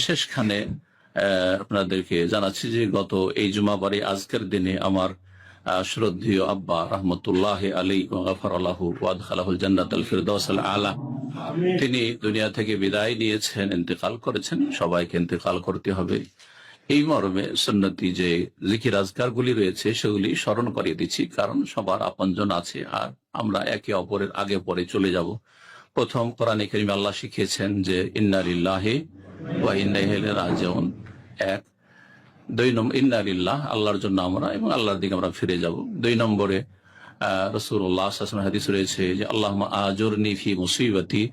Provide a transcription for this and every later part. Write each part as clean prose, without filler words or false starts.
শেষখানে আপনাদেরকে জানাচ্ছি যে গত এই জুমাবারে আজকের দিনে আমার শ্রদ্ধেয় আব্বা রহমতুল্লাহ আলী গফারাল্লাহু ওয়া আদখালাহুল জান্নাতুল ফিরদাউসুল আলা তিনি দুনিয়া থেকে বিদায় নিয়েছেন, ইন্তেকাল করেছেন। সবাইকে ইন্তেকাল করতে হবে, এই মর্মে সুন্নতি যে জিকির আজকারগুলি রয়েছে সেগুলি স্মরণ করিয়ে দিচ্ছি, কারণ সবার আপনজন আছে আর আমরা একে অপরের আগে পরে চলে যাব। প্রথম কোরআনে কারীমে আল্লাহ শিখিয়েছেন যে ইন্না লিল্লাহি ওয়া ইন্না ইলাইহি রাজিউন। এক। দুই নম্বর ইন্না লিল্লাহ, আল্লাহর জন্য আমরা এবং আল্লাহর দিকে আমরা ফিরে যাব। দুই নম্বরে রাসূলুল্লাহ সাল্লাল্লাহু আলাইহি ওয়াসাল্লাম হাদিস রয়েছে যে আল্লাহুম্মা আজুরনি ফি মুসিবাতি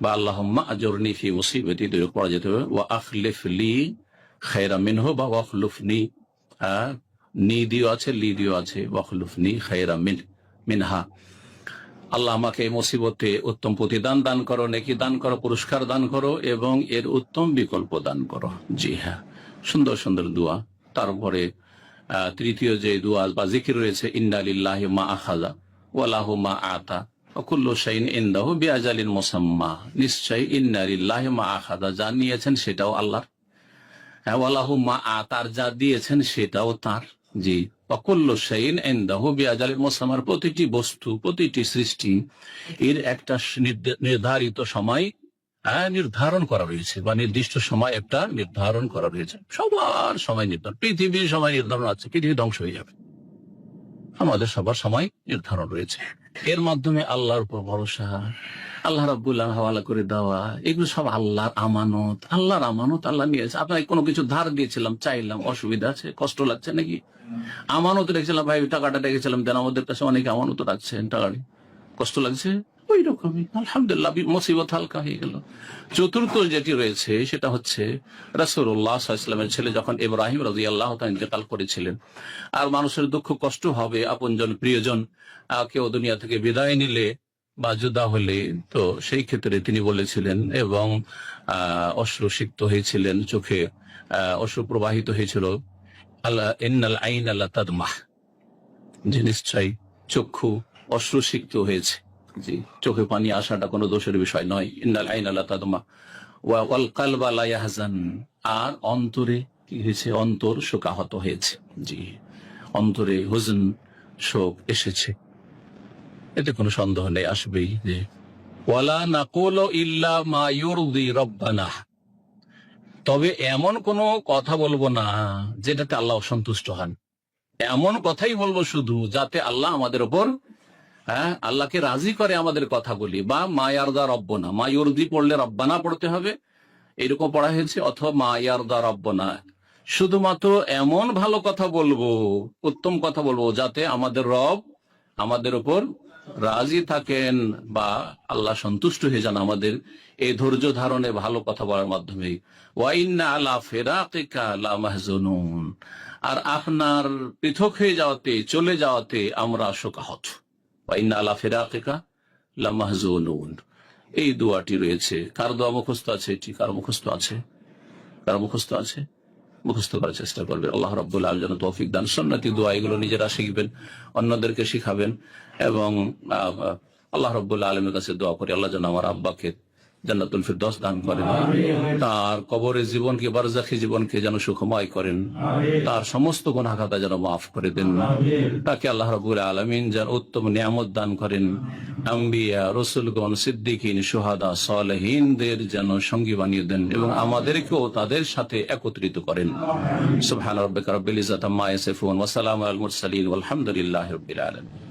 বা আল্লাহুম্মা আজুরনি ফি মুসিবাতি, দুই পড়া যেতে হবে, ওয়া আখলিফ লি খায়রাম মিনহু বা ওয়াখলুফনি। নি দিও আছে, লি দিও আছে, ওয়াখলুফনি খায়রাম মিনহা। আল্লাহ আমাকে এই মুসিবতে উত্তম প্রতিদান দান করো, নেকি দান করো, পুরস্কার দান করো এবং এর উত্তম বিকল্প দান করো। জি হ্যাঁ, সুন্দর সুন্দর দোয়া। তারপরে তৃতীয় যে দোয়া বা জিকির রয়েছে ইন্না লিল্লাহি মা আখাযা ওয়া লাহু মা আতা ওয়া কুল্লু শাইইন ইনদাহু বিআজালিন মুসাম্মা। নিশ্চয়ই ইন্না লিল্লাহি মা আখাযা, যা নিয়েছেন সেটাও আল্লাহর, ওয়া লাহু মা আতার, যা দিয়েছেন সেটাও তার। জি, ওয়া কুল্লু শাইইন ইনদাহু বিআজালিন মুসাম্মা, প্রতিটি বস্তু, প্রতিটি সৃষ্টি এর একটা নির্ধারিত সময় নির্ধারণ করা রয়েছে, বা নির্দিষ্ট সময় একটা নির্ধারণ করা রয়েছে। সবার সময় নির্ধারণ, পৃথিবীর সময় নির্ধারণ আছে, পৃথিবী ধ্বংস হয়ে যাবে, আমাদের সবার সময় নির্ধারণ রয়েছে। এর মাধ্যমে আল্লাহর উপর ভরসা, আল্লাহ রাব্বুল আলামিন হাওয়ালা করে দেওয়া, এগুলো সব আল্লাহর আমানত। আল্লাহর আমানত আল্লাহ নিয়েছে। আপনাকে কোনো কিছু ধার দিয়েছিলাম, চাইলাম, অসুবিধা আছে, কষ্ট লাগছে নাকি? আমানত রেখেছিলাম, ভাই টাকাটা রেখেছিলাম, দেন আমাদের কাছে অনেকে আমানত রাখছেন, টাকা কষ্ট লাগছে, ওই রকমই আলহামদুলিল্লাহ মুসিবত হালকা হয়ে গেল। চতুর্থ যেটি রয়েছে সেটা হচ্ছে রাসূলুল্লাহ সাল্লাল্লাহু আলাইহি ওয়াসাল্লামের ছেলে যখন ইব্রাহিম রাদিয়াল্লাহু তাআলা ইন্তেকাল করেছিলেন, আর মানুষের দুঃখ কষ্ট হবে, আপনজন প্রিয়জন কেউ দুনিয়া থেকে বিদায় নিলে বা জুদা হলে, তো সেই ক্ষেত্রে তিনি বলেছিলেন এবং অশ্রুসিক্ত হয়েছিলেন, চোখে অশ্রু প্রবাহিত হয়েছিল, আল্লাহ ইন্নাল আইনা লাতাদমাহ, যে নিশ্চয়ই চক্ষু অশ্রুসিক্ত হয়েছে। জি, চোখে পানি আসাটা কোনো দোষের বিষয় নয়। ইন্নাল আইনা লাতাদমা ওয়াল কলবা লা ইয়াহজান, আর অন্তরে কি হয়েছে? অন্তর শোকাহত হয়েছে। জি, অন্তরে হুজন, শোক এসেছে, এতে কোনো সন্দেহ নেই, আসবেই। যে ওয়ালা নাকুলু ইল্লা মা ইউরদি রাব্বানা, তবে এমন কোনো কথা বলবো না যেটাতে আল্লাহ অসন্তুষ্ট হন। এমন কথাই বলবো শুধু যাতে আল্লাহ আমাদের উপর, আল্লাহকে রাজি করে আমাদের কথা বলি। বা মায়ারদা রব্বনা, মায়ুরদি পড়লে রব্বানা পড়তে হবে, এরকম পড়া হয়েছে, অথবা মায়ারদা রব্বনা। শুধুমাত্র এমন ভালো কথা বলবো, উত্তম কথা বলবো যাতে আমাদের রব আমাদের উপর রাজি থাকেন বা আল্লাহ সন্তুষ্ট হয়ে যান আমাদের এই ধৈর্য ধারণে ভালো কথা বলার মাধ্যমে। ওয়া ইন্না আলা ফিরাকিকা লামাহজুনুন, আর আপনার পৃথক হয়ে যাওয়াতে, চলে যাওয়াতে আমরা শোকাহত। ওয়া ইন্না আলা ফিরাকিকা লামাহজুনুন, এই দোয়াটি রয়েছে। কার দোয়া মুখস্থ আছে? এটি কার মুখস্থ আছে? কার মুখস্থ আছে? মুখস্থ করার চেষ্টা করবেন। আল্লাহ রাব্বুল আলামিন যেন তৌফিক দান। সুন্নতি দোয়া এগুলো নিজেরা শিখবেন, অন্যদেরকে শিখাবেন, এবং আল্লাহ রাব্বুল আলামিনের কাছে দোয়া করি আল্লাহ যেন আমার আব্বাকে জান্নাতুল ফিরদাউস দান করেন, তার কবরের জীবনকে, বারজাখী জীবনকে যেন সুখময় করেন, তার সমস্ত গুনাহ খাতা যেন মাফ করে দেন, তাকে আল্লাহ রাব্বুল আলামিন যেন উত্তম নিয়ামত দান করেন, আম্বিয়া, রাসূলগণ, সিদ্দিকিন, শুহাদা, সালেহিনদের যেন সঙ্গী বানিয়ে দেন এবং আমাদেরকেও তাদের সাথে একত্রিত করেন। সুবহান রাব্বিকা রাব্বিল ইজ্জাতি আম্মা ইয়াসিফুন ওয়া সালামুন আলাল মুরসালিন ওয়ালহামদুলিল্লাহি রাব্বিল আলামিন।